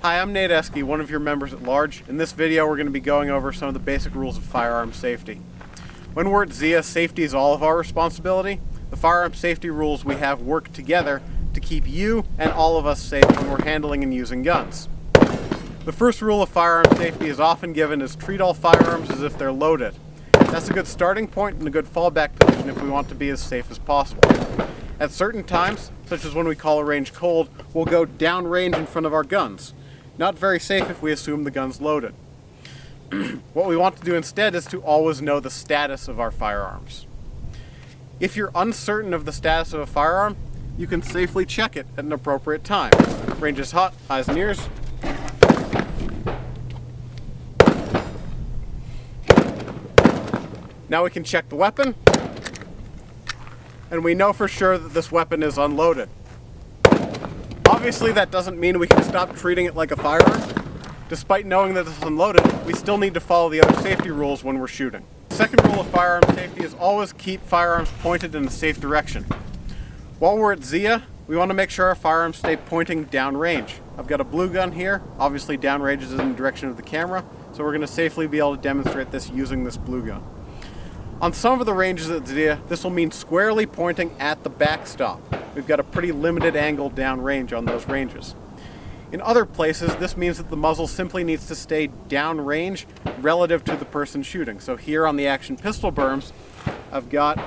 Hi, I'm Nate Esky, one of your members at large. In this video, we're going to be going over some of the basic rules of firearm safety. When we're at ZIA, safety is all of our responsibility. The firearm safety rules we have work together to keep you and all of us safe when we're handling and using guns. The first rule of firearm safety is often given as treat all firearms as if they're loaded. That's a good starting point and a good fallback position if we want to be as safe as possible. At certain times, such as when we call a range cold, we'll go downrange in front of our guns. Not very safe if we assume the gun's loaded. What we want to do instead is to always know the status of our firearms. If you're uncertain of the status of a firearm, you can safely check it at an appropriate time. Range is hot, eyes and ears. Now we can check the weapon, and we know for sure that this weapon is unloaded. Obviously, that doesn't mean we can stop treating it like a firearm. Despite knowing that it's unloaded, we still need to follow the other safety rules when we're shooting. The second rule of firearm safety is always keep firearms pointed in a safe direction. While we're at ZIA, we want to make sure our firearms stay pointing downrange. I've got a blue gun here. Obviously, downrange is in the direction of the camera, so we're going to safely be able to demonstrate this using this blue gun. On some of the ranges at ZIA, this will mean squarely pointing at the backstop. We've got a pretty limited angle downrange on those ranges. In other places, this means that the muzzle simply needs to stay downrange relative to the person shooting. So here on the action pistol berms, I've got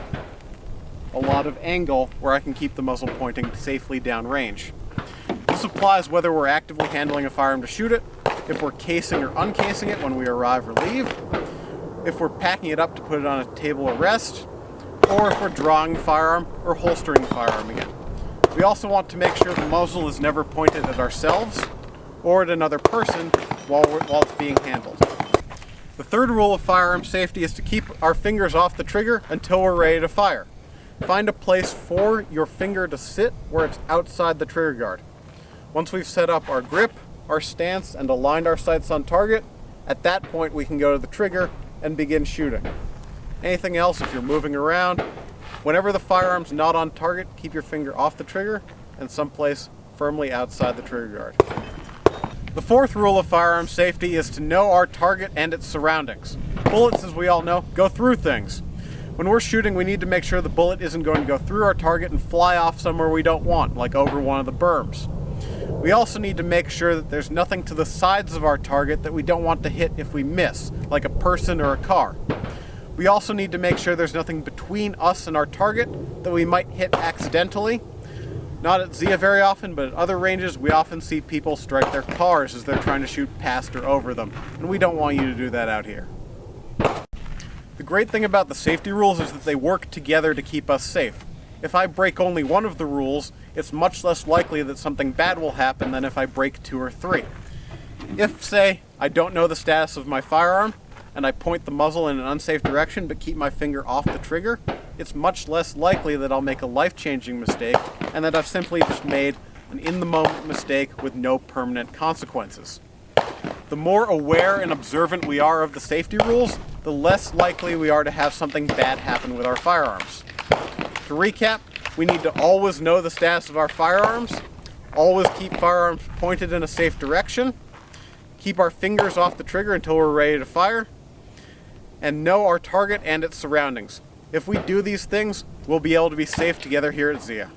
a lot of angle where I can keep the muzzle pointing safely downrange. This applies whether we're actively handling a firearm to shoot it, if we're casing or uncasing it when we arrive or leave, if we're packing it up to put it on a table or rest, or if we're drawing the firearm or holstering the firearm again. We also want to make sure the muzzle is never pointed at ourselves or at another person while it's being handled. The third rule of firearm safety is to keep our fingers off the trigger until we're ready to fire. Find a place for your finger to sit where it's outside the trigger guard. Once we've set up our grip, our stance, and aligned our sights on target, at that point we can go to the trigger and begin shooting. Anything else, if you're moving around, whenever the firearm's not on target, keep your finger off the trigger and someplace firmly outside the trigger guard. The fourth rule of firearm safety is to know our target and its surroundings. Bullets, as we all know, go through things. When we're shooting, we need to make sure the bullet isn't going to go through our target and fly off somewhere we don't want, like over one of the berms. We also need to make sure that there's nothing to the sides of our target that we don't want to hit if we miss, like a person or a car. We also need to make sure there's nothing between us and our target that we might hit accidentally. Not at ZIA very often, but at other ranges, we often see people strike their cars as they're trying to shoot past or over them, and we don't want you to do that out here. The great thing about the safety rules is that they work together to keep us safe. If I break only one of the rules, it's much less likely that something bad will happen than if I break two or three. If, say, I don't know the status of my firearm, and I point the muzzle in an unsafe direction but keep my finger off the trigger, it's much less likely that I'll make a life-changing mistake and that I've simply just made an in-the-moment mistake with no permanent consequences. The more aware and observant we are of the safety rules, the less likely we are to have something bad happen with our firearms. To recap, we need to always know the status of our firearms, always keep firearms pointed in a safe direction, keep our fingers off the trigger until we're ready to fire, and know our target and its surroundings. If we do these things, we'll be able to be safe together here at ZIA.